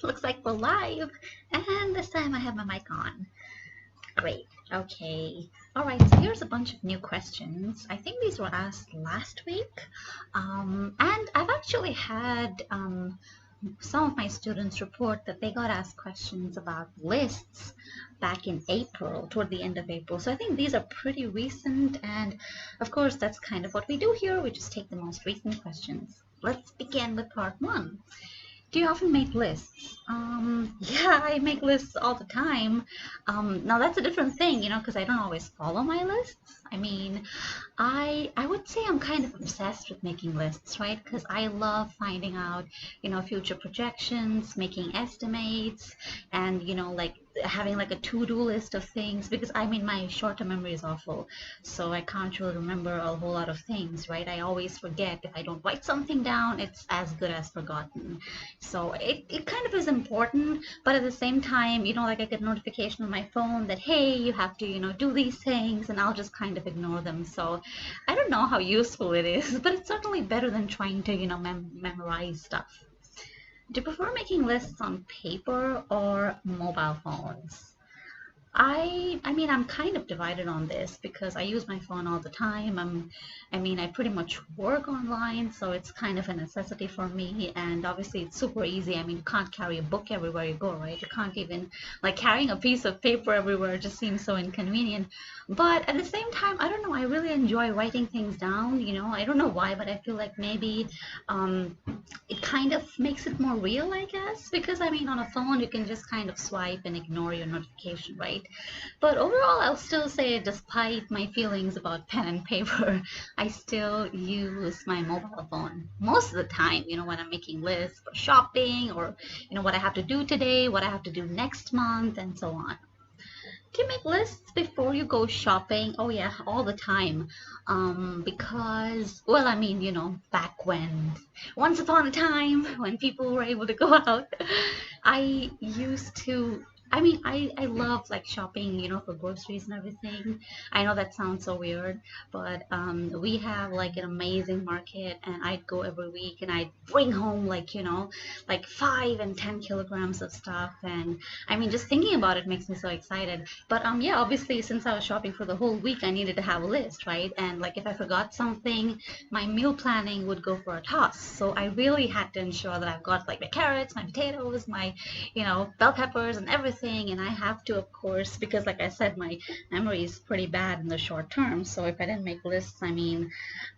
Looks like we're live, and this time I have my mic on. Great. Okay. All right. So here's a bunch of new questions. I think these were asked last week, and I've actually had some of my students report that they got asked questions about lists back in April, toward the end of April. So I think these are pretty recent, and of course that's kind of what we do here. We just take the most recent questions. Let's begin with part one. Do you often make lists? Yeah, I make lists all the time. Now that's a different thing, because I don't always follow my lists. I mean, I would say I'm kind of obsessed with making lists, right? Because I love finding out, future projections, making estimates, and, like having like a to-do list of things, because I mean my short-term memory is awful, so I can't really remember a whole lot of things, right? I always forget. If I don't write something down, it's as good as forgotten. So it kind of is important, but at the same time, like I get a notification on my phone that, hey, you have to, do these things, and I'll just kind of ignore them. So I don't know how useful it is, but it's certainly better than trying to, memorize stuff. Do you prefer making lists on paper or mobile phones? I mean, I'm kind of divided on this because I use my phone all the time. I pretty much work online, so it's kind of a necessity for me. And obviously, it's super easy. I mean, you can't carry a book everywhere you go, right? You can't even, like, carrying a piece of paper everywhere just seems so inconvenient. But at the same time, I don't know, I really enjoy writing things down, I don't know why, but I feel like maybe it kind of makes it more real, I guess, because I mean, on a phone, you can just kind of swipe and ignore your notification, right? But overall, I'll still say, despite my feelings about pen and paper, I still use my mobile phone most of the time, when I'm making lists for shopping, or, what I have to do today, what I have to do next month, and so on. Do you make lists before you go shopping? Oh yeah, all the time. Because, well, I mean, back when, once upon a time, when people were able to go out, I used to, I love like shopping, for groceries and everything. I know that sounds so weird, but we have like an amazing market, and I'd go every week and I'd bring home like 5 and 10 kilograms of stuff. And I mean, just thinking about it makes me so excited. But yeah, obviously, since I was shopping for the whole week, I needed to have a list, right? And like if I forgot something, my meal planning would go for a toss. So I really had to ensure that I've got like my carrots, my potatoes, my, bell peppers and everything. And I have to, of course, because like I said, my memory is pretty bad in the short term. So if I didn't make lists, I mean,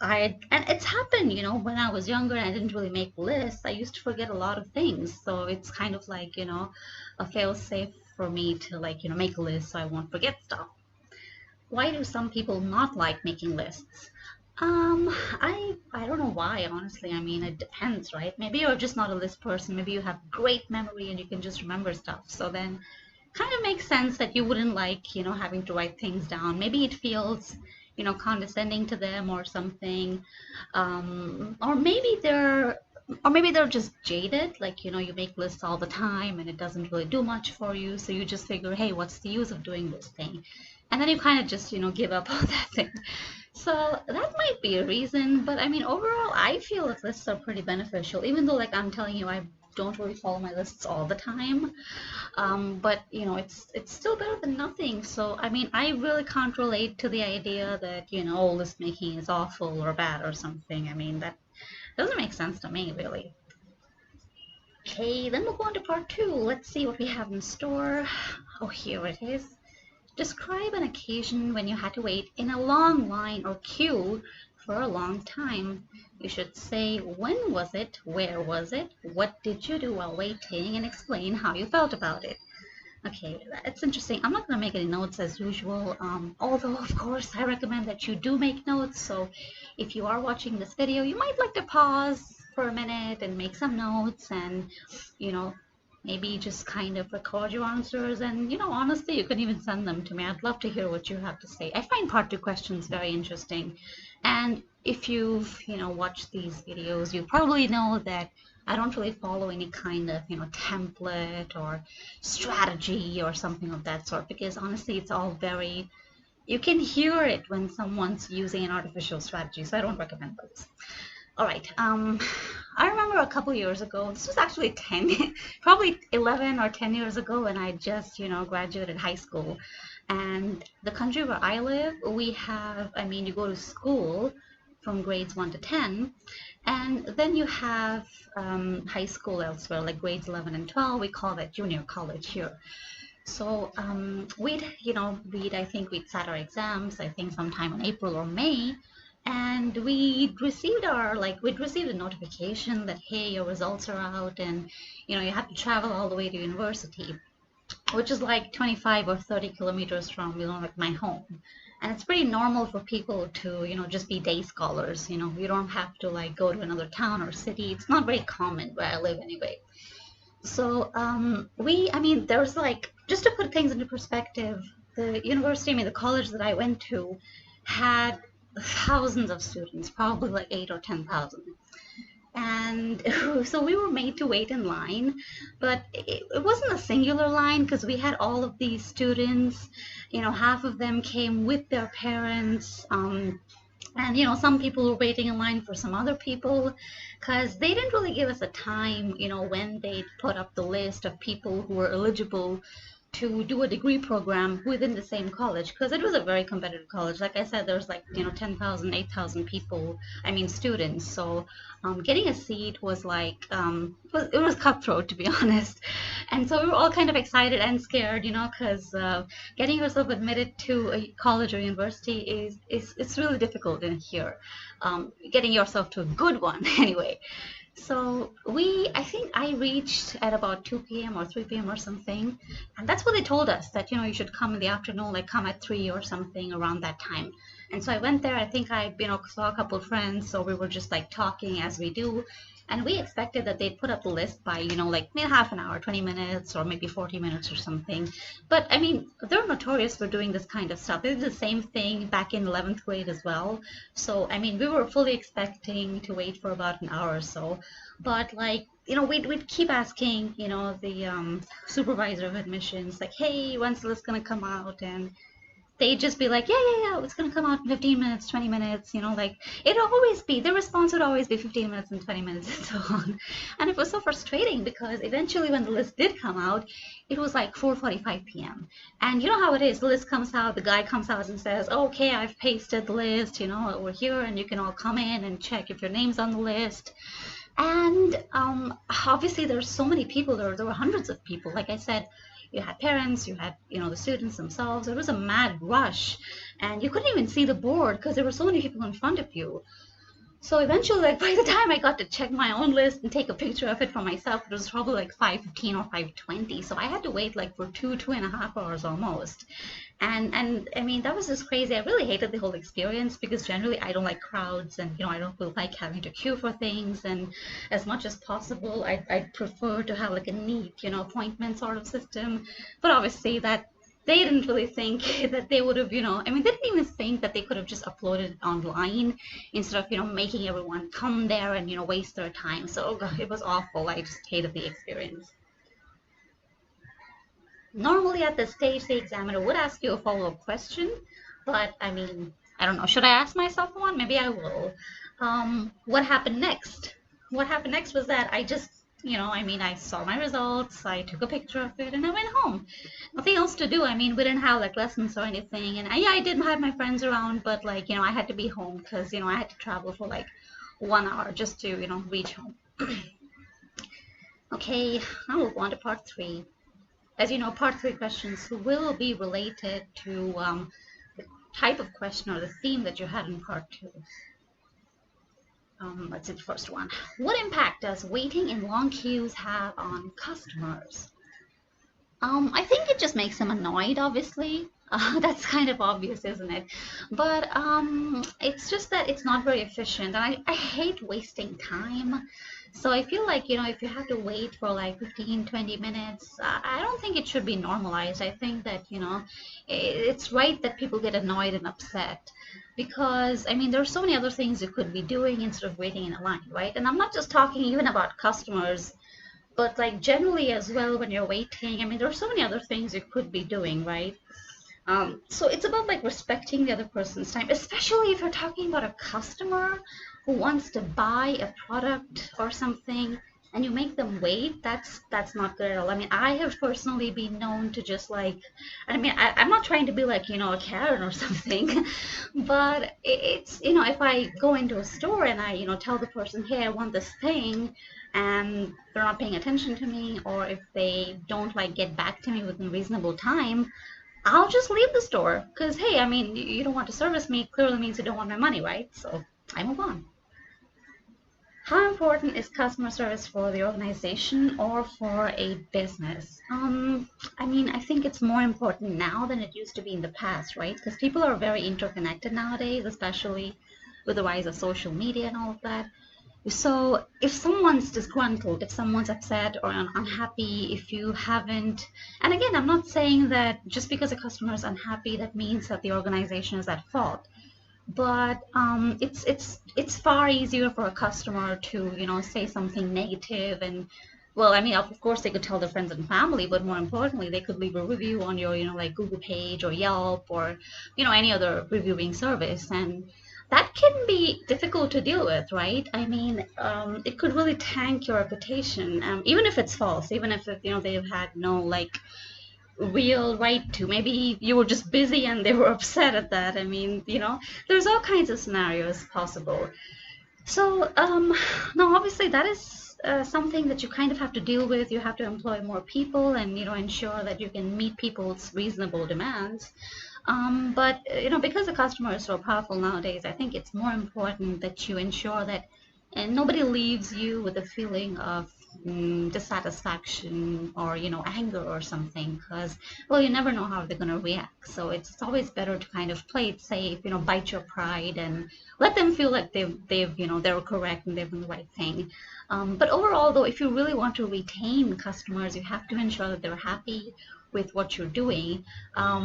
and it's happened, when I was younger and I didn't really make lists, I used to forget a lot of things. So it's kind of like, a fail-safe for me to like, make lists so I won't forget stuff. Why do some people not like making lists? I don't know why, honestly. I mean, it depends, right? Maybe you're just not a list person. Maybe you have great memory and you can just remember stuff. So then kind of makes sense that you wouldn't like, having to write things down. Maybe it feels, condescending to them or something. Or maybe they're just jaded, like, you make lists all the time and it doesn't really do much for you. So you just figure, hey, what's the use of doing this thing? And then you kind of just, give up on that thing. So that might be a reason, but I mean, overall, I feel that lists are pretty beneficial, even though, like I'm telling you, I don't really follow my lists all the time. But, it's still better than nothing. So, I mean, I really can't relate to the idea that, list making is awful or bad or something. I mean, that doesn't make sense to me, really. Okay, then we'll go on to part 2. Let's see what we have in store. Oh, here it is. Describe an occasion when you had to wait in a long line or queue for a long time. You should say when was it, where was it, what did you do while waiting, and explain how you felt about it. Okay, that's interesting. I'm not going to make any notes as usual, although of course I recommend that you do make notes. So if you are watching this video, you might like to pause for a minute and make some notes, and maybe just kind of record your answers, and honestly, you can even send them to me. I'd love to hear what you have to say. I find part 2 questions very interesting, and if you've watched these videos, you probably know that I don't really follow any kind of template or strategy or something of that sort, because honestly, it's all very, you can hear it when someone's using an artificial strategy, so I don't recommend those. All right. I remember a couple years ago. This was actually 10, probably 11 or 10 years ago when I just, graduated high school. And the country where I live, we have, you go to school from grades 1 to 10, and then you have high school elsewhere, like grades 11 and 12. We call that junior college here. So I think we'd sat our exams, I think sometime in April or May, and we'd received a notification that, hey, your results are out, and, you have to travel all the way to university, which is like 25 or 30 kilometers from, like my home. And it's pretty normal for people to, just be day scholars. You don't have to like go to another town or city. It's not very common where I live anyway. So there's like, just to put things into perspective, the university, the college that I went to had thousands of students, probably like 8 or 10,000. And so we were made to wait in line, but it wasn't a singular line because we had all of these students, half of them came with their parents, and some people were waiting in line for some other people because they didn't really give us a time, when they put up the list of people who were eligible to do a degree program within the same college, because it was a very competitive college. Like I said, there's like 10,000, 8,000 people, students. So getting a seat was like it was cutthroat, to be honest. And so we were all kind of excited and scared, because getting yourself admitted to a college or university it's really difficult in here. Getting yourself to a good one anyway. So I think I reached at about 2 p.m. or 3 p.m. or something. And that's what they told us, that, you should come in the afternoon, like come at 3 or something around that time. And so I went there. I think I, saw a couple of friends. So we were just like talking as we do. And we expected that they'd put up the list by, like maybe half an hour, 20 minutes, or maybe 40 minutes or something. But they're notorious for doing this kind of stuff. They did the same thing back in 11th grade as well. So, we were fully expecting to wait for about an hour or so. But we'd keep asking, the supervisor of admissions, like, hey, when's the list going to come out? And they'd just be like, yeah, it's going to come out in 15 minutes, 20 minutes, the response would always be 15 minutes and 20 minutes and so on. And it was so frustrating because eventually when the list did come out, it was like 4:45 p.m. And you know how it is, the list comes out, the guy comes out and says, okay, I've pasted the list, over here, and you can all come in and check if your name's on the list. And obviously there's so many people, there were hundreds of people. Like I said, you had parents, you had, the students themselves. It was a mad rush, and you couldn't even see the board because there were so many people in front of you. So eventually, by the time I got to check my own list and take a picture of it for myself, it was probably like 5:15 or 5:20. So I had to wait like for 2.5 hours almost. And that was just crazy. I really hated the whole experience because generally I don't like crowds, and I don't really like having to queue for things. And as much as possible, I'd prefer to have like a neat, appointment sort of system. But obviously that they didn't really think that they would have, they didn't even think that they could have just uploaded online instead of, making everyone come there and, waste their time. So, oh God, it was awful. I just hated the experience. Normally at this stage, the examiner would ask you a follow-up question, but I don't know. Should I ask myself one? Maybe I will. What happened next? What happened next was that I just, I saw my results, I took a picture of it, and I went home. Nothing else to do. We didn't have like lessons or anything, and I did have my friends around, but like, I had to be home because, I had to travel for like 1 hour just to, reach home. Okay, now we'll go on to part 3. As you know, part 3 questions will be related to the type of question or the theme that you had in part 2. Let's see the first one. What impact does waiting in long queues have on customers? I think it just makes them annoyed, obviously. That's kind of obvious, isn't it? But it's just that it's not very efficient. And I hate wasting time. So I feel like, if you have to wait for like 15, 20 minutes, I don't think it should be normalized. I think that, it's right that people get annoyed and upset. Because, there are so many other things you could be doing instead of waiting in a line, right? And I'm not just talking even about customers, but like generally as well when you're waiting. There are so many other things you could be doing, right? So it's about like respecting the other person's time, especially if you're talking about a customer. who wants to buy a product or something and you make them wait, that's not good at all. I mean, I have personally been known to just like, I mean, I'm not trying to be like, a Karen or something, but it's, if I go into a store and I, tell the person, hey, I want this thing, and they're not paying attention to me, or if they don't like get back to me within a reasonable time, I'll just leave the store. Because, hey, I mean, you don't want to service me, clearly means you don't want my money, right? So I move on. How important is customer service for the organization or for a business? I mean, I think it's more important now than it used to be in the past, right? Because people are very interconnected nowadays, especially with the rise of social media and all of that. So if someone's disgruntled, if someone's upset or unhappy, if you haven't, and again, I'm not saying that just because a customer is unhappy, that means that the organization is at fault. But it's far easier for a customer to say something negative, and well, I mean, of course they could tell their friends and family, but more importantly they could leave a review on your like Google page or Yelp or any other reviewing service, and that can be difficult to deal with, right? I mean, it could really tank your reputation, even if it's false, even if they've had no like real right to. Maybe you were just busy and they were upset at that. I mean, there's all kinds of scenarios possible. So, no, obviously that is something that you kind of have to deal with. You have to employ more people and, ensure that you can meet people's reasonable demands. But, because the customer is so powerful nowadays, I think it's more important that you ensure that nobody leaves you with a feeling of dissatisfaction or anger or something, because well, you never know how they're going to react. So it's always better to kind of play it safe, bite your pride and let them feel like they've they're correct and they've done the right thing. But overall though, if you really want to retain customers, you have to ensure that they're happy with what you're doing,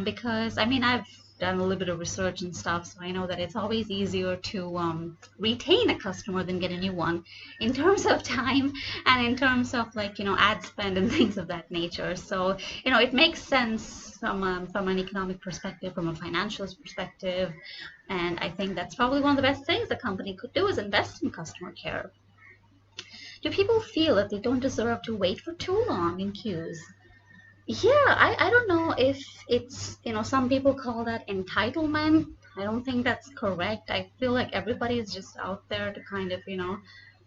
because I mean, I've done a little bit of research and stuff, so I know that it's always easier to retain a customer than get a new one in terms of time and in terms of like ad spend and things of that nature. So it makes sense from an economic perspective, from a financial perspective, and I think that's probably one of the best things the company could do is invest in customer care. Do people feel that they don't deserve to wait for too long in queues? Yeah, I don't know if it's, some people call that entitlement. I don't think that's correct. I feel like everybody is just out there to kind of,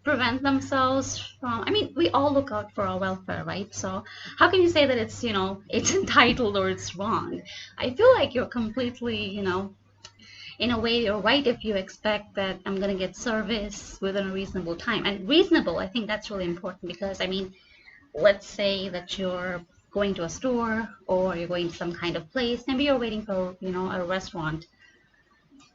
prevent themselves from, I mean, we all look out for our welfare, right? So how can you say that it's, it's entitled or it's wrong? I feel like you're completely, in a way, you're right if you expect that I'm going to get service within a reasonable time. And reasonable, I think that's really important because, I mean, let's say that you're going to a store or you're going to some kind of place, maybe you're waiting for a restaurant,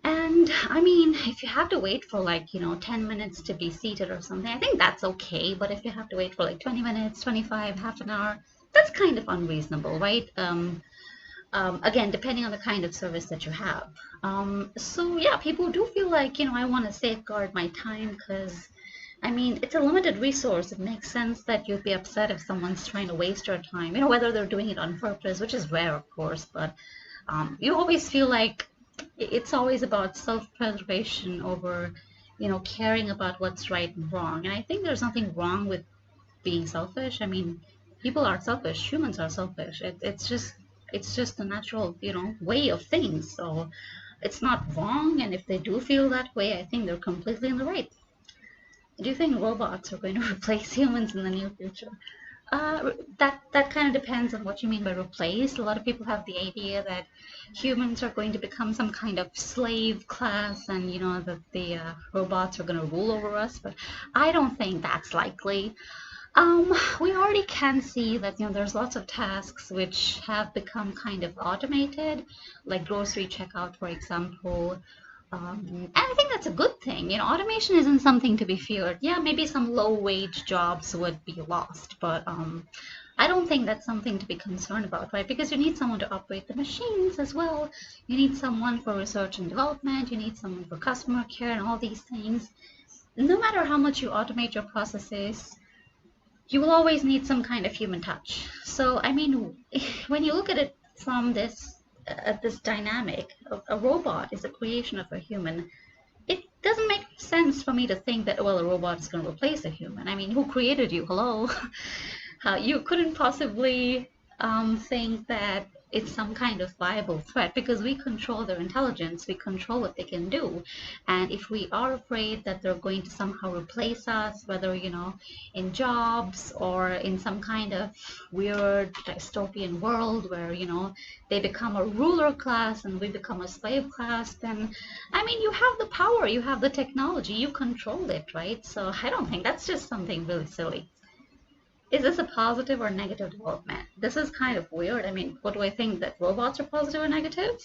and I mean, if you have to wait for like 10 minutes to be seated or something, I think that's okay. But if you have to wait for like 20 minutes, 25, half an hour, that's kind of unreasonable, right? Again, depending on the kind of service that you have. So yeah, people do feel like I want to safeguard my time because I mean, it's a limited resource. It makes sense that you'd be upset if someone's trying to waste your time, whether they're doing it on purpose, which is rare, of course, but you always feel like it's always about self-preservation over, caring about what's right and wrong. And I think there's nothing wrong with being selfish. I mean, people are selfish. Humans are selfish. It's just the natural, way of things. So it's not wrong. And if they do feel that way, I think they're completely in the right. Do you think robots are going to replace humans in the near future? That kind of depends on what you mean by replace. A lot of people have the idea that humans are going to become some kind of slave class and, that the robots are going to rule over us, but I don't think that's likely. We already can see that, there's lots of tasks which have become kind of automated, like grocery checkout, for example. And I think that's a good thing. Automation isn't something to be feared. Yeah, maybe some low-wage jobs would be lost, but I don't think that's something to be concerned about, right? Because you need someone to operate the machines as well. You need someone for research and development. You need someone for customer care and all these things. No matter how much you automate your processes, you will always need some kind of human touch. So, I mean, when you look at it from this dynamic, a robot is a creation of a human. doesn't make sense for me to think that, well, a robot is going to replace a human. I mean, who created you? Hello? You couldn't possibly think that it's some kind of viable threat, because we control their intelligence, we control what they can do. And if we are afraid that they're going to somehow replace us, whether, you know, in jobs or in some kind of weird dystopian world where, you know, they become a ruler class and we become a slave class, then, I mean, you have the power, you have the technology, you control it, right? So I don't think that's just something really silly. Is this a positive or negative development? This is kind of weird. I mean, what do I think, that robots are positive or negative?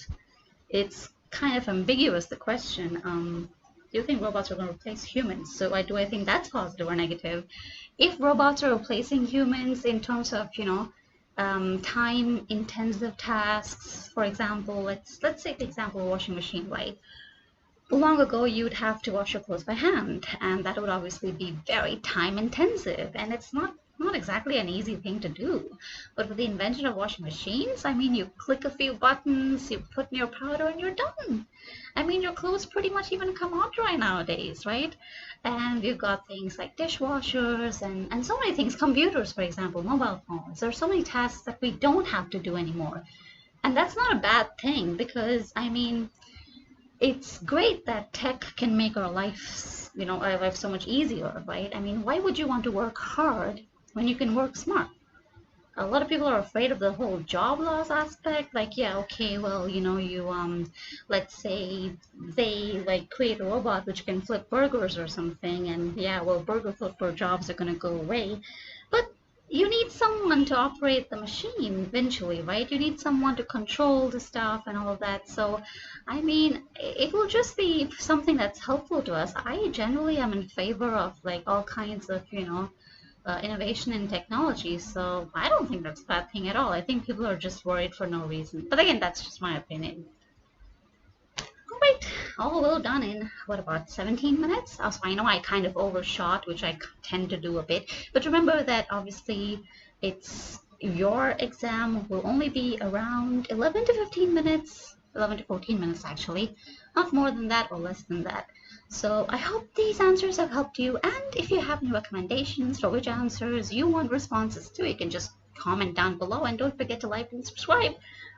It's kind of ambiguous, the question. Do you think robots are going to replace humans? So do I think that's positive or negative? If robots are replacing humans in terms of, you know, time-intensive tasks, for example, let's take the example of a washing machine, right? Long ago, you'd have to wash your clothes by hand, and that would obviously be very time-intensive, and it's not exactly an easy thing to do. But with the invention of washing machines, I mean, you click a few buttons, you put in your powder, and you're done. I mean, your clothes pretty much even come out dry nowadays, right? And we've got things like dishwashers and so many things, computers, for example, mobile phones. There are so many tasks that we don't have to do anymore. And that's not a bad thing, because, I mean, it's great that tech can make our lives, you know, our life so much easier, right? I mean, why would you want to work hard when you can work smart? A lot of people are afraid of the whole job loss aspect. Like, yeah, okay, well, you know, let's say they like create a robot which can flip burgers or something, and yeah, well, burger flipper jobs are gonna go away. But you need someone to operate the machine eventually, right? You need someone to control the stuff and all of that. So, I mean, it will just be something that's helpful to us. I generally am in favor of like all kinds of, you know, innovation in technology. So I don't think that's a bad thing at all. I think people are just worried for no reason. But again, that's just my opinion. Alright, all well done in, what, about 17 minutes? So I know I kind of overshot, which I tend to do a bit. But remember that obviously your exam will only be around 11 to 15 minutes, 11 to 14 minutes actually, not more than that or less than that. So I hope these answers have helped you, and if you have any recommendations for which answers you want responses to, you can just comment down below, and don't forget to like and subscribe.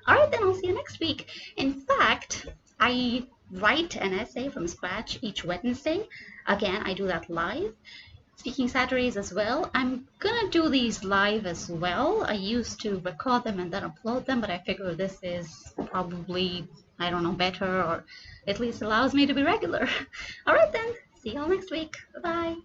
Alright, then I'll see you next week. In fact, I write an essay from scratch each Wednesday. Again, I do that live. Speaking Saturdays as well. I'm gonna do these live as well. I used to record them and then upload them, but I figure this is probably, I don't know, better, or at least allows me to be regular. Alright then, see you all next week. Bye-bye.